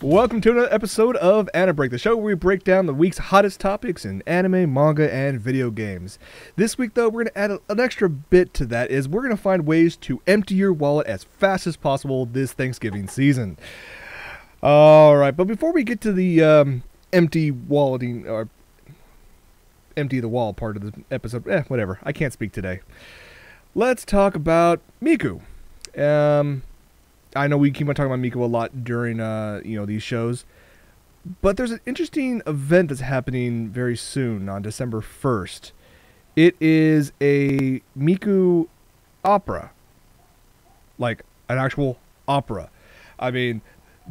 Welcome to another episode of AniBreak, the show where we break down the week's hottest topics in anime, manga, and video games. This week, though, we're going to add an extra bit to that, is we're going to find ways to empty your wallet as fast as possible this Thanksgiving season. Alright, but before we get to the empty walleting, or empty the wall part of the episode, whatever, I can't speak today. Let's talk about Miku. I know we keep on talking about Miku a lot during, these shows. But there's an interesting event that's happening very soon on December 1st. It is a Miku opera. Like, an actual opera. I mean,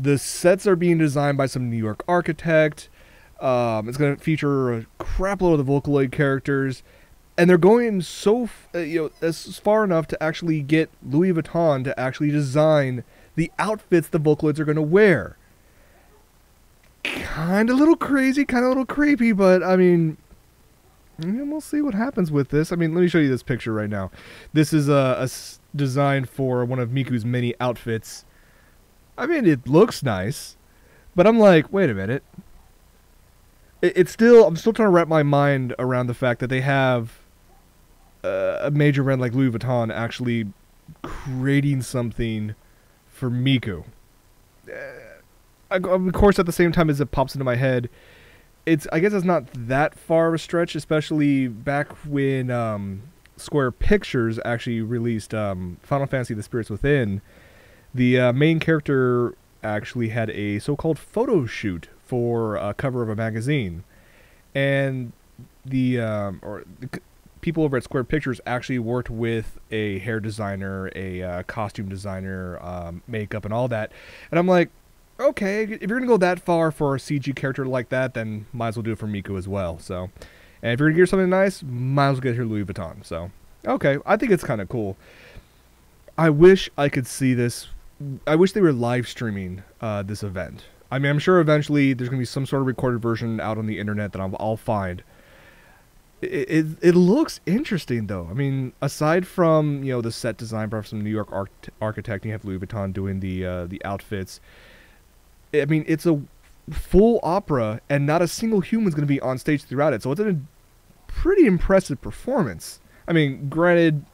the sets are being designed by some New York architect. It's going to feature a crap load of the Vocaloid characters. And they're going so, as far enough to actually get Louis Vuitton to actually design the outfits the Vocaloids are going to wear. Kind of a little crazy, kind of a little creepy, but I mean, we'll see what happens with this. I mean, let me show you this picture right now. This is a design for one of Miku's many outfits. I mean, it looks nice, but I'm like, wait a minute. I'm still trying to wrap my mind around the fact that they have a major brand like Louis Vuitton actually creating something for Miku. Of course, at the same time as it pops into my head, I guess it's not that far of a stretch, especially back when Square Pictures actually released Final Fantasy: The Spirits Within. The main character actually had a so-called photo shoot for a cover of a magazine, and the people over at Square Pictures actually worked with a hair designer, a costume designer, makeup, and all that. And I'm like, okay, if you're gonna go that far for a CG character like that, then might as well do it for Miku as well. So, and if you're gonna get something nice, might as well get her Louis Vuitton. So, okay, I think it's kind of cool. I wish I could see this. I wish they were live streaming this event. I mean, I'm sure eventually there's going to be some sort of recorded version out on the internet that I'll find. It looks interesting, though. I mean, aside from, the set design by some New York architect, you have Louis Vuitton doing the outfits. I mean, it's a full opera, and not a single human's going to be on stage throughout it. So it's a pretty impressive performance. I mean, granted,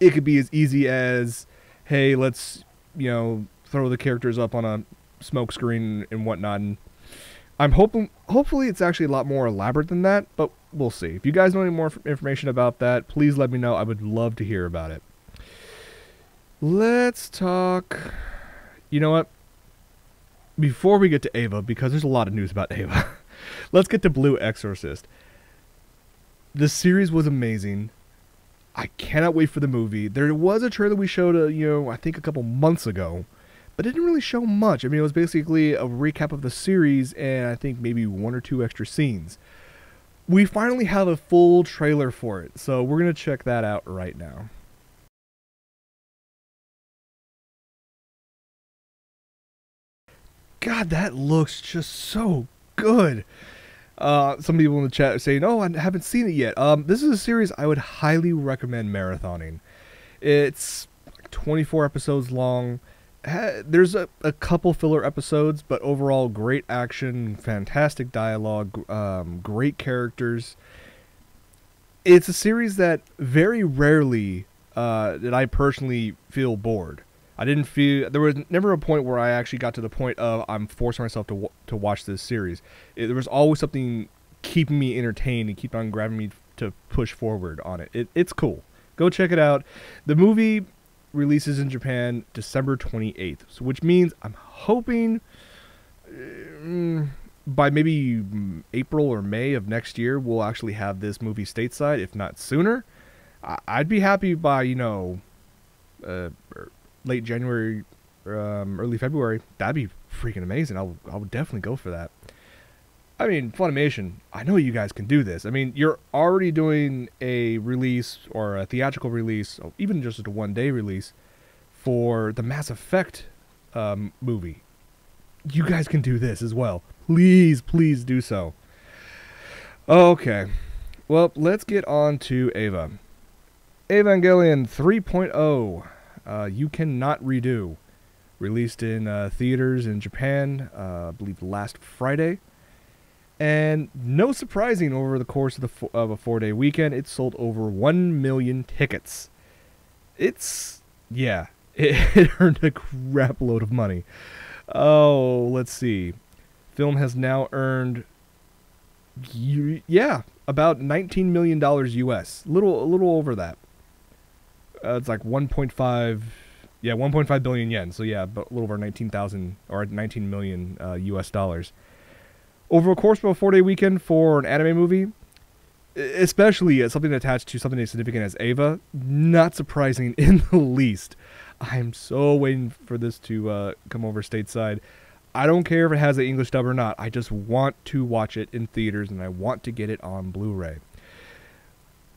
it could be as easy as, hey, let's, throw the characters up on a smoke screen and whatnot, and I'm hopefully it's actually a lot more elaborate than that, but we'll see. If you guys know any more information about that, please let me know. I would love to hear about it. Let's talk, you know what, before we get to Ava, because there's a lot of news about Ava, let's get to Blue Exorcist. The series was amazing. I cannot wait for the movie. There was a trailer we showed, I think a couple months ago, but it didn't really show much. I mean, it was basically a recap of the series and I think maybe one or two extra scenes. We finally have a full trailer for it, so we're going to check that out right now. God, that looks just so good. Some people in the chat are saying, oh, I haven't seen it yet. This is a series I would highly recommend marathoning. It's 24 episodes long. There's a couple filler episodes, but overall great action, fantastic dialogue, great characters. It's a series that very rarely did I personally feel bored. There was never a point where I actually got to the point of I'm forcing myself to watch this series. There was always something keeping me entertained and keep on grabbing me to push forward on it. It's cool. Go check it out. The movie releases in Japan December 28th, which means I'm hoping by maybe April or May of next year we'll actually have this movie stateside, if not sooner. I'd be happy by, late January, early February. That'd be freaking amazing. I would definitely go for that. I mean, Funimation, I know you guys can do this. I mean, you're already doing a release or a theatrical release, or even just a one-day release for the Mass Effect movie. You guys can do this as well. Please, please do so. Okay. Well, let's get on to Ava. Evangelion 3.0. You Cannot Redo. released in theaters in Japan, I believe last Friday. And no surprising, over the course of a 4-day weekend, it sold over 1 million tickets. Yeah, it earned a crap load of money. Oh, let's see. Film has now earned, about $19 million US. A little over that. It's like 1.5 billion yen. So yeah, but a little over 19,000 or 19 million US dollars. Over a course of a 4-day weekend for an anime movie, especially something attached to something as significant as Eva, not surprising in the least. I'm so waiting for this to come over stateside. I don't care if it has an English dub or not. I just want to watch it in theaters, and I want to get it on Blu-ray.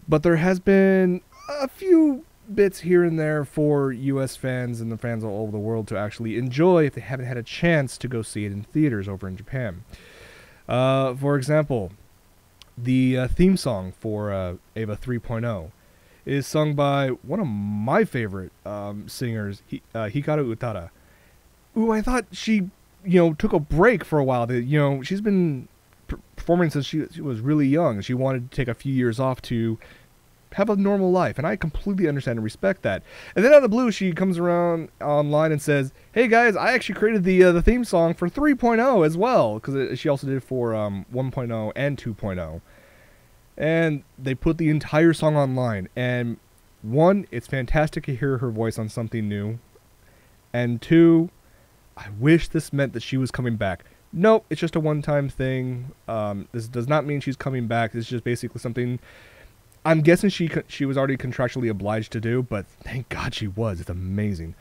But there has been a few bits here and there for US fans and the fans all over the world to actually enjoy if they haven't had a chance to go see it in theaters over in Japan. For example, the theme song for Eva 3.0 is sung by one of my favorite singers, Hikaru Utada, who I thought she, took a break for a while. She's been performing since she was really young. She wanted to take a few years off to have a normal life, and I completely understand and respect that. And then out of the blue, she comes around online and says, "Hey guys, I actually created the theme song for 3.0 as well," because she also did it for 1.0 and 2.0. And they put the entire song online, and one, it's fantastic to hear her voice on something new, and two, I wish this meant that she was coming back. Nope, it's just a one-time thing. This does not mean she's coming back. It's just basically something I'm guessing she was already contractually obliged to do, but thank God she was. It's amazing.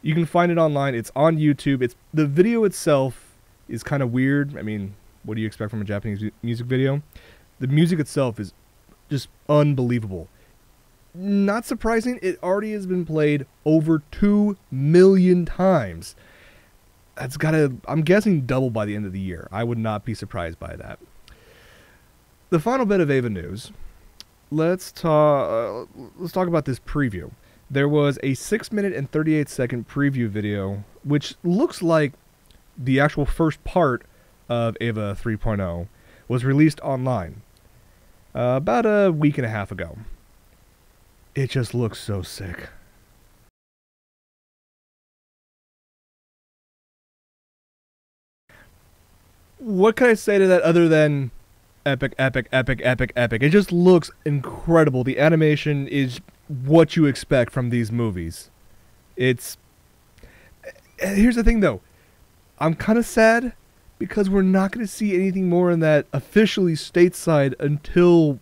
You can find it online. It's on YouTube. The video itself is kind of weird. I mean, what do you expect from a Japanese music video? The music itself is just unbelievable. Not surprising, it already has been played over 2 million times. That's gotta, I'm guessing, double by the end of the year. I would not be surprised by that. The final bit of Eva news. Let's talk about this preview. There was a 6-minute and 38-second preview video, which looks like the actual first part of Eva 3.0 was released online about a week and a half ago. It just looks so sick. What can I say to that other than epic, epic, epic, epic, epic? It just looks incredible. The animation is what you expect from these movies. Here's the thing though. I'm kind of sad because we're not going to see anything more in that officially stateside until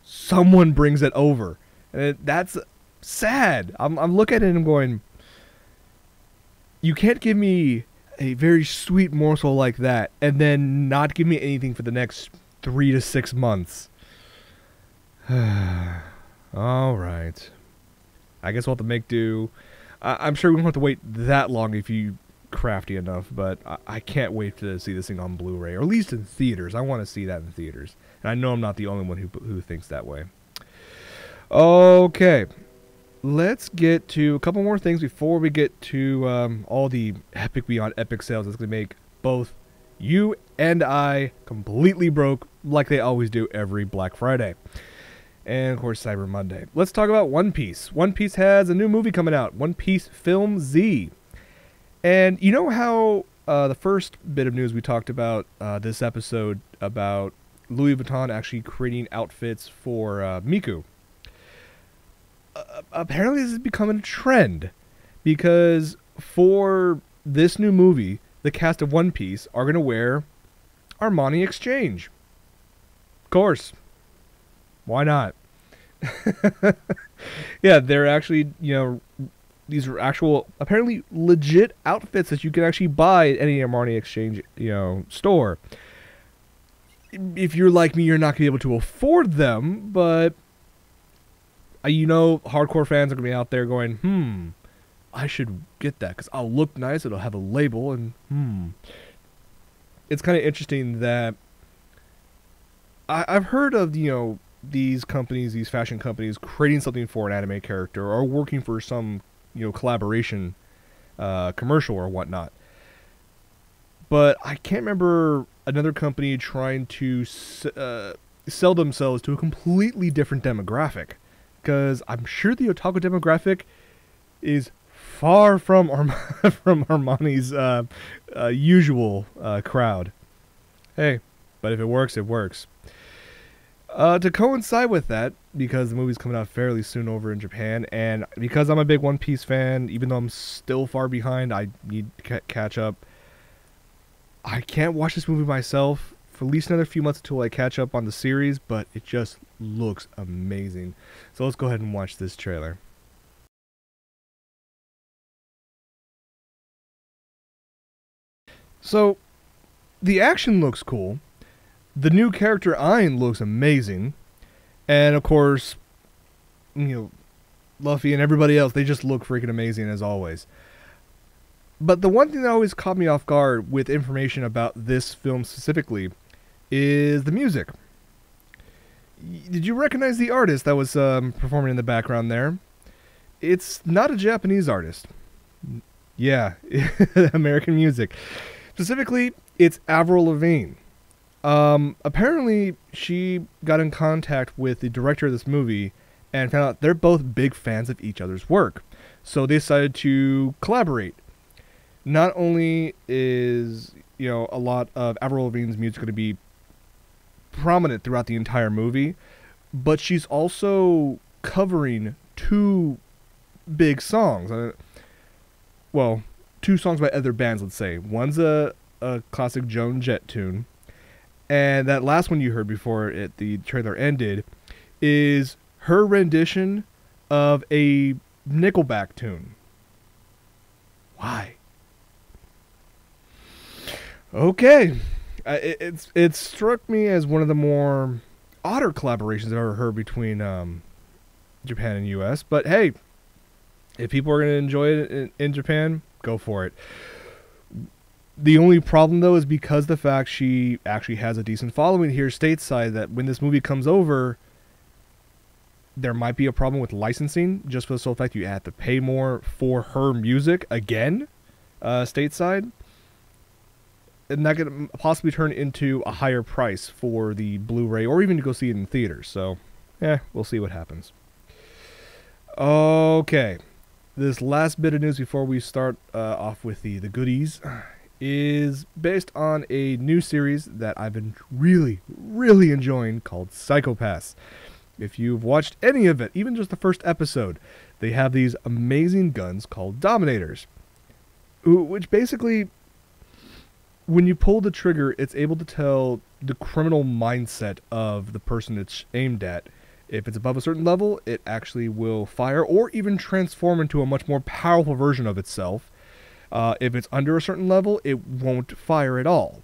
someone brings it over. And that's sad. I'm looking at it and I'm going, you can't give me a very sweet morsel like that and then not give me anything for the next 3 to 6 months. Alright. I guess we'll have to make do. I'm sure we won't have to wait that long if you're crafty enough, but I can't wait to see this thing on Blu-ray, or at least in theaters. I want to see that in theaters. And I know I'm not the only one who thinks that way. Okay. Let's get to a couple more things before we get to all the epic beyond epic sales that's going to make both you and I completely broke, like they always do every Black Friday. And, of course, Cyber Monday. Let's talk about One Piece. One Piece has a new movie coming out, One Piece Film Z. And you know how the first bit of news we talked about this episode about Louis Vuitton actually creating outfits for Miku? Apparently this is becoming a trend, because for this new movie, the cast of One Piece are going to wear Armani Exchange. Of course. Why not? Yeah, they're actually, these are actual, apparently legit outfits that you can actually buy at any Armani Exchange, store. If you're like me, you're not going to be able to afford them, but hardcore fans are going to be out there going, I should get that because I'll look nice. It'll have a label, and it's kind of interesting that I've heard of, these companies, these fashion companies creating something for an anime character or working for some, collaboration. commercial or whatnot. But I can't remember another company trying to sell themselves to a completely different demographic. Because I'm sure the otaku demographic is far from from Armani's usual crowd. Hey, but if it works, it works. To coincide with that, because the movie's coming out fairly soon over in Japan, and because I'm a big One Piece fan, even though I'm still far behind, I need to catch up. I can't watch this movie myself for at least another few months until I catch up on the series, but it just looks amazing. So let's go ahead and watch this trailer. So, the action looks cool. The new character Ain looks amazing. And of course, Luffy and everybody else, they just look freaking amazing as always. But the one thing that always caught me off guard with information about this film specifically is the music. Did you recognize the artist that was performing in the background there? It's not a Japanese artist. Yeah, American music. Specifically, it's Avril Lavigne. Apparently, she got in contact with the director of this movie and found out they're both big fans of each other's work. So they decided to collaborate. Not only is, a lot of Avril Lavigne's music going to be prominent throughout the entire movie, but she's also covering two big songs. Well, two songs by other bands, let's say. One's a classic Joan Jett tune, and that last one you heard before the trailer ended is her rendition of a Nickelback tune. Why? Okay. It struck me as one of the more odder collaborations I've ever heard between Japan and US, but hey, if people are going to enjoy it in Japan, go for it. The only problem, though, is because the fact she actually has a decent following here stateside, that when this movie comes over, there might be a problem with licensing, just for the sole fact you have to pay more for her music again, stateside. And that could possibly turn into a higher price for the Blu-ray, or even to go see it in theaters. So, we'll see what happens. Okay. This last bit of news before we start off with the goodies is based on a new series that I've been really, really enjoying called Psycho-Pass. If you've watched any of it, even just the first episode, they have these amazing guns called Dominators, which basically, when you pull the trigger, it's able to tell the criminal mindset of the person it's aimed at. If it's above a certain level, it actually will fire or even transform into a much more powerful version of itself. If it's under a certain level, it won't fire at all.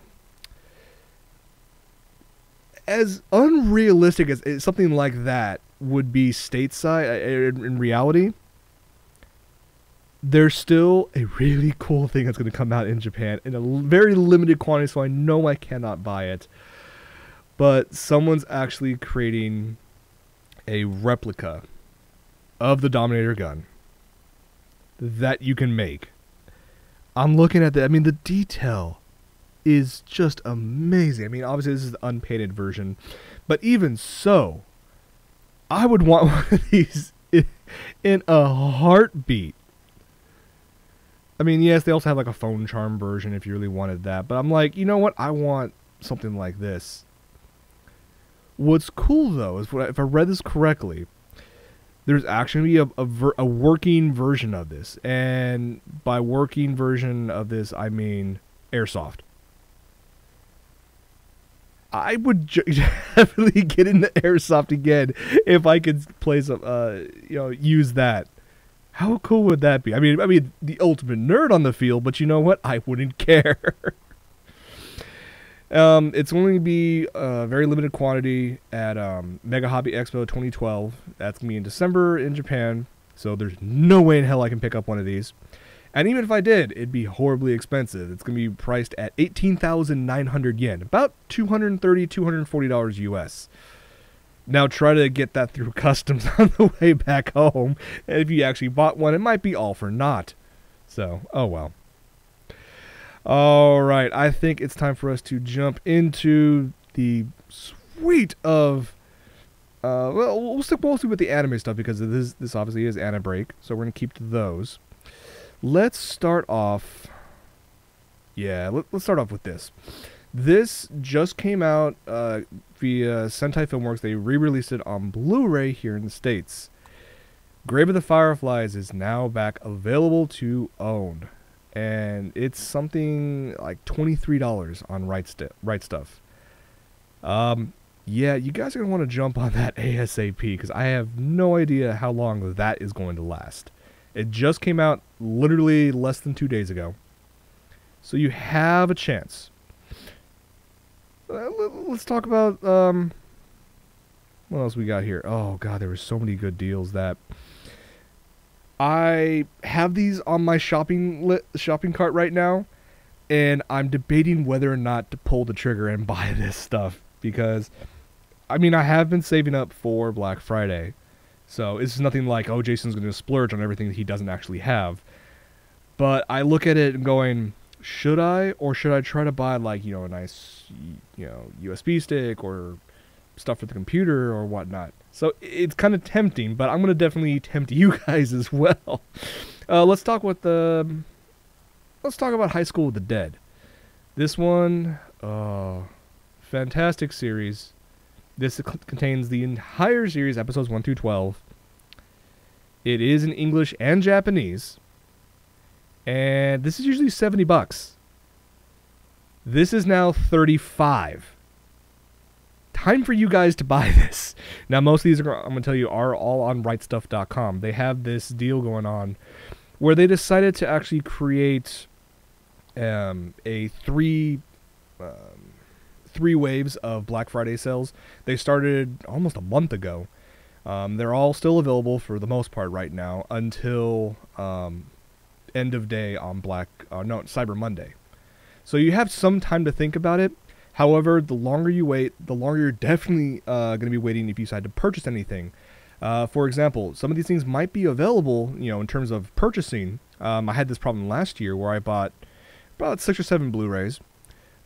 As unrealistic as something like that would be stateside in reality, there's still a really cool thing that's going to come out in Japan in a very limited quantity, so I know I cannot buy it. But someone's actually creating a replica of the Dominator gun that you can make. I'm looking at that. I mean, the detail is just amazing. I mean, obviously this is the unpainted version, but even so, I would want one of these in a heartbeat. I mean, yes, they also have like a phone charm version if you really wanted that. But I'm like, you know what? I want something like this. What's cool, though, is if I read this correctly, there's actually a working version of this. And by working version of this, I mean airsoft. I would definitely get into airsoft again if I could play some, use that. How cool would that be? I mean, the ultimate nerd on the field, but you know what? I wouldn't care. It's only going to be a very limited quantity at Mega Hobby Expo 2012. That's going to be in December in Japan, so there's no way in hell I can pick up one of these. And even if I did, it'd be horribly expensive. It's going to be priced at 18,900 yen, about $230, $240 US. Now try to get that through customs on the way back home. And if you actually bought one, it might be all for naught. So, oh well. All right, I think it's time for us to jump into the suite of. Well, we'll stick mostly with the anime stuff because this obviously is AniBreak, so we're gonna keep to those. Let's start off. Yeah, let's start off with this. This just came out via Sentai Filmworks. They re-released it on Blu-ray here in the States. Grave of the Fireflies is now back available to own. And it's something like $23 on Right Stuff. Yeah, you guys are going to want to jump on that ASAP because I have no idea how long that is going to last. It just came out literally less than 2 days ago. So you have a chance. Let's talk about what else we got here. Oh god, there were so many good deals that I have these on my shopping cart right now, and I'm debating whether or not to pull the trigger and buy this stuff because I mean I have been saving up for Black Friday, so it's nothing like oh Jason's going to splurge on everything that he doesn't actually have. But I look at it and going, should I, or should I try to buy like, a nice, USB stick or stuff for the computer or whatnot? So it's kind of tempting, but I'm going to definitely tempt you guys as well. Let's talk about High School of the Dead. This one, fantastic series. This contains the entire series, episodes 1 through 12. It is in English and Japanese. And this is usually $70. This is now $35. Time for you guys to buy this. Now, most of these I'm going to tell you are all on rightstuff.com. They have this deal going on where they decided to actually create a three waves of Black Friday sales. They started almost a month ago. They're all still available for the most part right now until end of day on Cyber Monday. So you have some time to think about it. However, the longer you wait, the longer you're definitely going to be waiting if you decide to purchase anything. For example, some of these things might be available, in terms of purchasing. I had this problem last year where I bought about 6 or 7 Blu-rays.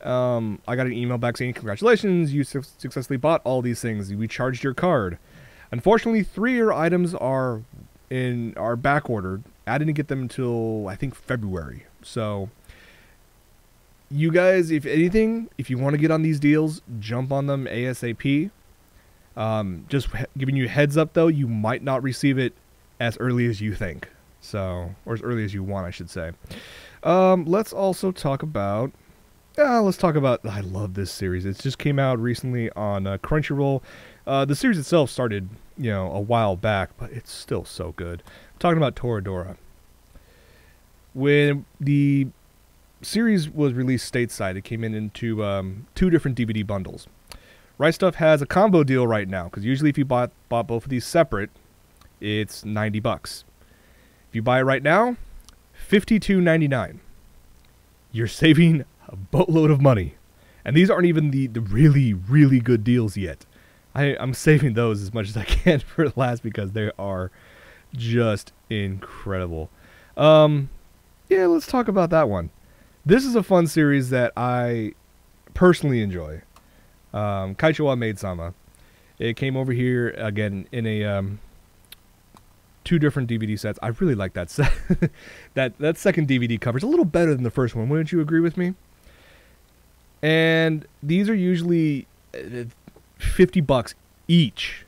I got an email back saying, congratulations, you successfully bought all these things. We charged your card. Unfortunately, 3 of your items are back ordered. I didn't get them until, I think, February. So, you guys, if anything, if you want to get on these deals, jump on them ASAP. Just giving you a heads up, though, you might not receive it as early as you think. So, or as early as you want, I should say. Let's also talk about... I love this series. It just came out recently on Crunchyroll. The series itself started, a while back, but it's still so good. I'm talking about Toradora. When the series was released stateside, it came into 2 different DVD bundles. Right Stuff has a combo deal right now, because usually if you bought both of these separate, it's $90. If you buy it right now, $52.99. You're saving a boatload of money. And these aren't even the really, really good deals yet. I'm saving those as much as I can for last because they are just incredible. Yeah, let's talk about that one. This is a fun series that I personally enjoy. Kaicho wa Maid-sama. It came over here again in a 2 different DVD sets. I really like that set. that second DVD cover is a little better than the first one. Wouldn't you agree with me? And these are usually $50 each.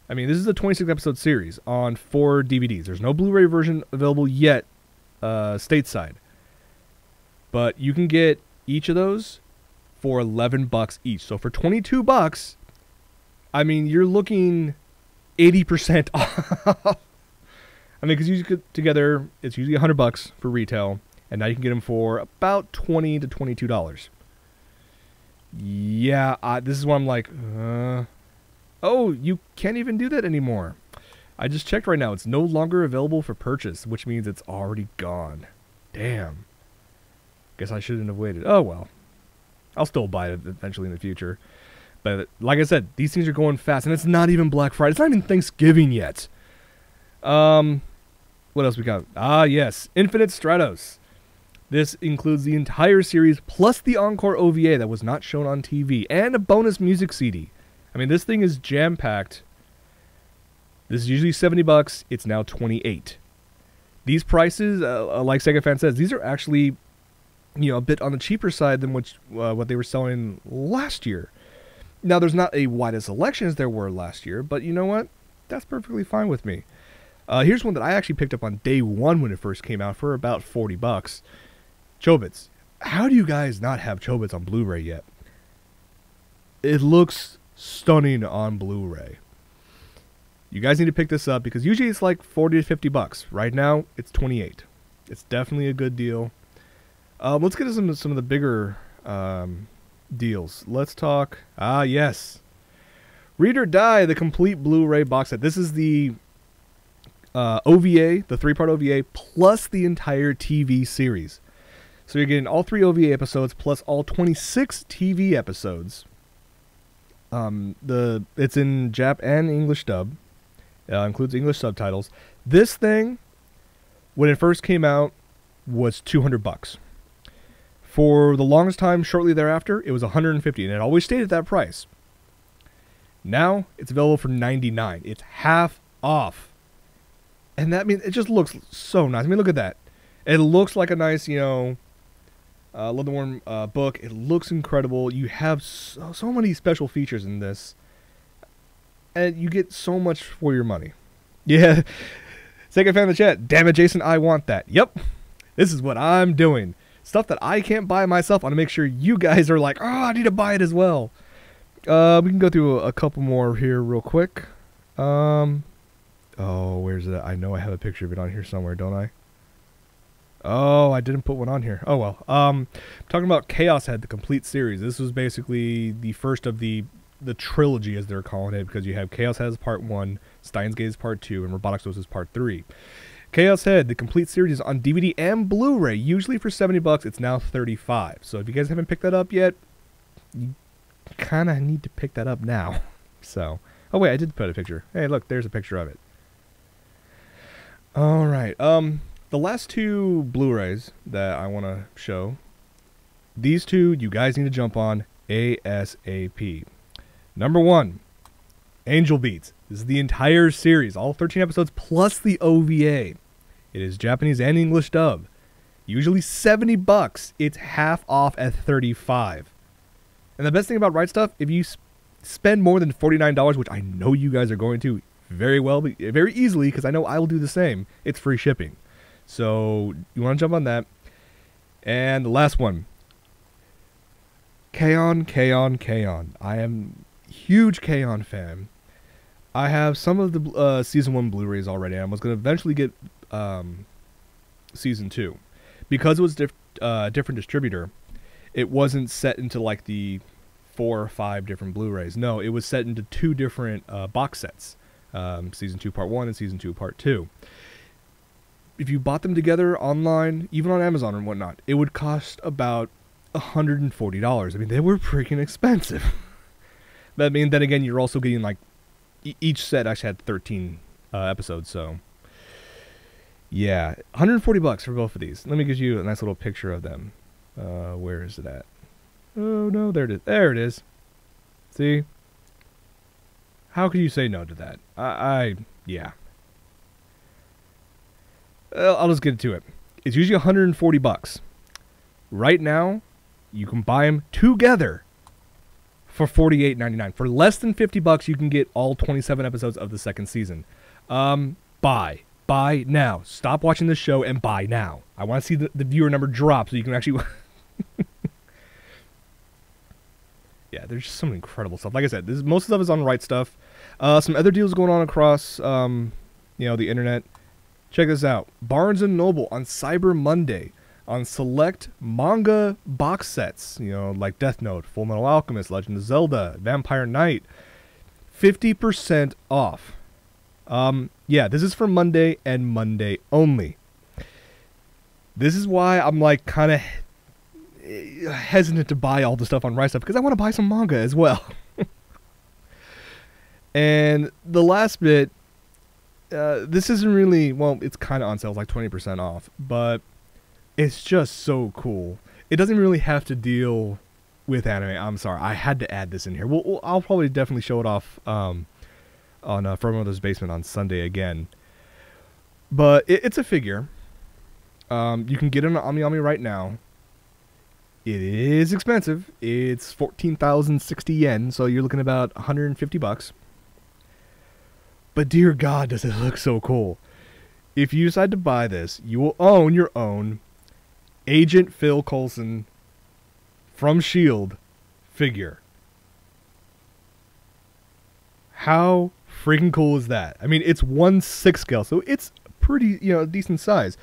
I mean, this is a 26 episode series on 4 DVDs. There's no Blu-ray version available yet, stateside. But you can get each of those for $11 each. So for $22, I mean, you're looking 80% off. I mean, because you get together, it's usually $100 for retail, and now you can get them for about $20 to $22. Yeah, this is why I'm like, oh, you can't even do that anymore. I just checked right now. It's no longer available for purchase, which means it's already gone. Damn. Guess I shouldn't have waited. Oh, well. I'll still buy it eventually in the future. But like I said, these things are going fast, and it's not even Black Friday. It's not even Thanksgiving yet. What else we got? Ah, yes. Infinite Stratos. This includes the entire series plus the Encore OVA that was not shown on TV and a bonus music CD. I mean, this thing is jam-packed. This is usually $70. It's now $28. These prices, like Sega Fan says, these are actually, a bit on the cheaper side than what they were selling last year. Now, there's not a wide a selection as there were last year, but you know what? That's perfectly fine with me. Here's one that I actually picked up on day one when it first came out for about $40. Chobits. How do you guys not have Chobits on Blu-ray yet? It looks stunning on Blu-ray. You guys need to pick this up because usually it's like $40 to $50. Right now, it's $28. It's definitely a good deal. Let's get into some of the bigger deals. Let's talk. Ah, yes. Read or Die, the complete Blu-ray box set. This is the OVA, the 3-part OVA, plus the entire TV series. So you're getting all 3 OVA episodes plus all 26 TV episodes. It's in Jap and English dub. Includes English subtitles. This thing, when it first came out, was $200. For the longest time, shortly thereafter, it was $150, and it always stayed at that price. Now it's available for $99. It's half off, and that means it just looks so nice. I mean, look at that. It looks like a nice, leather-worn book. It looks incredible. You have so many special features in this. And you get so much for your money. Yeah. Second fan in the chat. Damn it, Jason, I want that. Yep. This is what I'm doing. Stuff that I can't buy myself. I want to make sure you guys are like, oh, I need to buy it as well. We can go through a couple more here real quick. Oh, where's it? I know I have a picture of it on here somewhere, don't I? Oh, I didn't put one on here. Oh, well. Talking about Chaos Head, the complete series. This was basically the first of the trilogy, as they're calling it, because you have Chaos Head as Part 1, Steins Gate as Part 2, and Robotics Ghost as Part 3. Chaos Head, the complete series, is on DVD and Blu-ray, usually for $70. It's now $35. So if you guys haven't picked that up yet, you kind of need to pick that up now. So, oh wait, I did put a picture. Hey, look, there's a picture of it. All right. The last 2 Blu-rays that I want to show, these 2 you guys need to jump on ASAP. Number 1, Angel Beats. This is the entire series, all 13 episodes plus the OVA. It is Japanese and English dub. Usually $70. It's half off at $35. And the best thing about Right Stuff, if you spend more than $49, which I know you guys are going to very easily, because I know I will do the same, it's free shipping. So you want to jump on that. And the last one, K-On! I am huge K-On! Fan. I have some of the Season 1 Blu-rays already. I was going to eventually get Season 2. Because it was different distributor, it wasn't set into like the 4 or 5 different Blu-rays. No, it was set into 2 different box sets. Season 2 Part 1 and Season 2 Part 2. If you bought them together online, even on Amazon and whatnot, it would cost about $140. I mean, they were freaking expensive. But I mean, then again, you're also getting like each set actually had 13 episodes, so yeah, $140 for both of these. Let me give you a nice little picture of them. Where is it at? Oh no, there it is. There it is. See? How could you say no to that? Yeah. I'll just get to it. It's usually $140. Right now, you can buy them together for $48.99. For less than $50, you can get all 27 episodes of the second season. Buy now. Stop watching this show and buy now. I want to see the viewer number drop so you can actually... Yeah, there's just some incredible stuff. Like I said, most of the stuff is on Right Stuff. Some other deals going on across, the internet. Check this out. Barnes & Noble on Cyber Monday on select manga box sets, like Death Note, Full Metal Alchemist, Legend of Zelda, Vampire Knight, 50% off. Yeah, this is for Monday and Monday only. This is why I'm like kind of hesitant to buy all the stuff on Right Stuff, because I want to buy some manga as well. And the last bit, this isn't really, well, it's kind of on sale, it's like 20% off, but it's just so cool. It doesn't really have to deal with anime. I'm sorry, I had to add this in here. I'll probably definitely show it off on From Mother's Basement on Sunday again. But it's a figure. You can get it on AmiAmi right now. It is expensive. It's 14,060 yen, so you're looking about 150 bucks. But dear God, does it look so cool. If you decide to buy this, you will own your own Agent Phil Coulson from S.H.I.E.L.D. figure. How freaking cool is that? I mean, it's 1/6 scale, so it's pretty, decent size.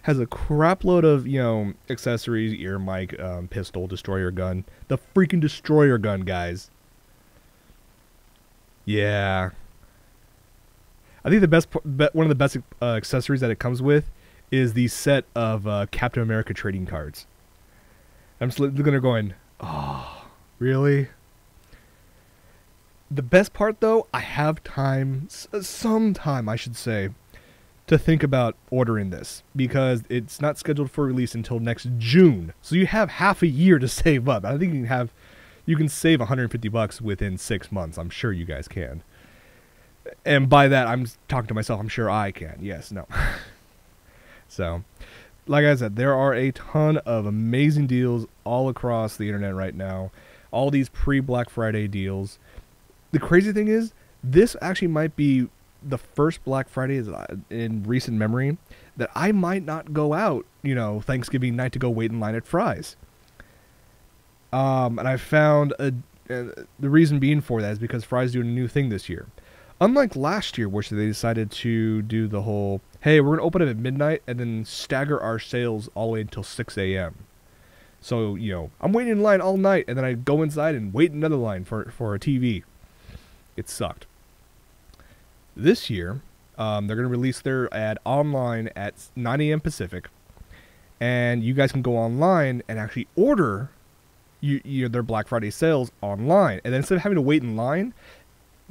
Has a crap load of, accessories, ear mic, pistol, destroyer gun. The freaking destroyer gun, guys. Yeah. I think one of the best accessories that it comes with is the set of Captain America trading cards. I'm just looking at her going, oh, really? The best part, though, I have time, some time, I should say, to think about ordering this, because it's not scheduled for release until next June. So you have half a year to save up. I think you can save 150 bucks within 6 months. I'm sure you guys can. And by that, I'm talking to myself. I'm sure I can. Yes, no. So, like I said, there are a ton of amazing deals all across the internet right now. All these pre-Black Friday deals. The crazy thing is, this actually might be the first Black Friday in recent memory that I might not go out, Thanksgiving night to go wait in line at Fry's. And I found the reason being for that is because Fry's doing a new thing this year. Unlike last year, which they decided to do the whole, hey, we're going to open it at midnight and then stagger our sales all the way until 6 a.m. So, I'm waiting in line all night, and then I go inside and wait another line for a TV. It sucked. This year, they're going to release their ad online at 9 a.m. Pacific, and you guys can go online and actually order their Black Friday sales online. And then instead of having to wait in line,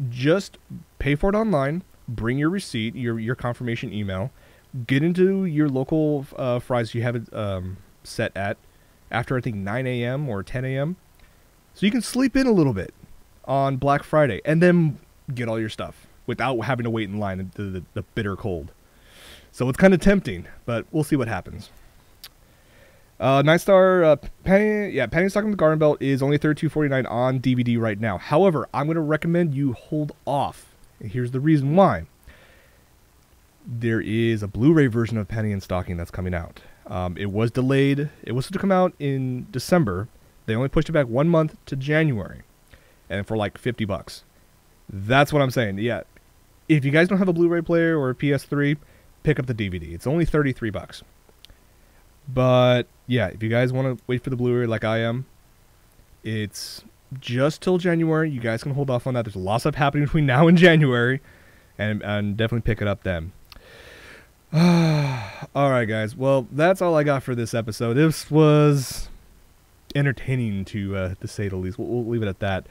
just pay for it online, bring your receipt, your confirmation email, get into your local Fry's you have it set at after, I think, 9 a.m. or 10 a.m. So you can sleep in a little bit on Black Friday and then get all your stuff without having to wait in line in the bitter cold. So it's kind of tempting, but we'll see what happens. Nightstar Panty Stocking with Garden Belt is only $32.49 on DVD right now. However, I'm going to recommend you hold off. And here's the reason why. There is a Blu-ray version of Penny and Stocking that's coming out. It was delayed. It was supposed to come out in December. They only pushed it back 1 month to January, and for like 50 bucks. That's what I'm saying. Yeah, if you guys don't have a Blu-ray player or a PS3, pick up the DVD. It's only 33 bucks. But yeah, if you guys want to wait for the Blu-ray like I am, it's just till January. You guys can hold off on that. There's a lot of stuff happening between now and January, and definitely pick it up then. Alright guys, well, that's all I got for this episode. This was entertaining to say the least. We'll leave it at that.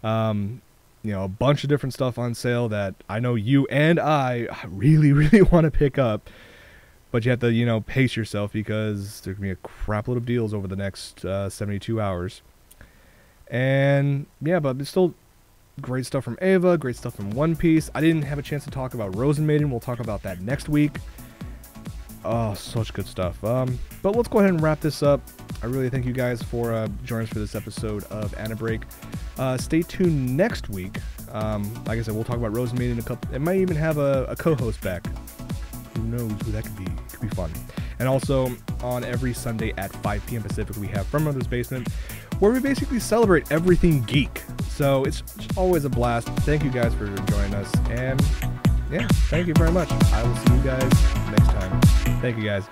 A bunch of different stuff on sale that I know you and I really, really want to pick up. But you have to, pace yourself, because there's going to be a crap load of deals over the next 72 hours. And, yeah, but there's still great stuff from Eva, great stuff from One Piece. I didn't have a chance to talk about Rosen Maiden. We'll talk about that next week. Oh, such good stuff. But let's go ahead and wrap this up. I really thank you guys for joining us for this episode of AniBreak. Stay tuned next week. Like I said, we'll talk about Rosen Maiden in a couple. It might even have a co-host back. Who knows who that could be? It could be fun. And also, on every Sunday at 5 p.m. Pacific, we have From Mother's Basement, where we basically celebrate everything geek. So it's always a blast. Thank you guys for joining us. And yeah, thank you very much. I will see you guys next time. Thank you guys.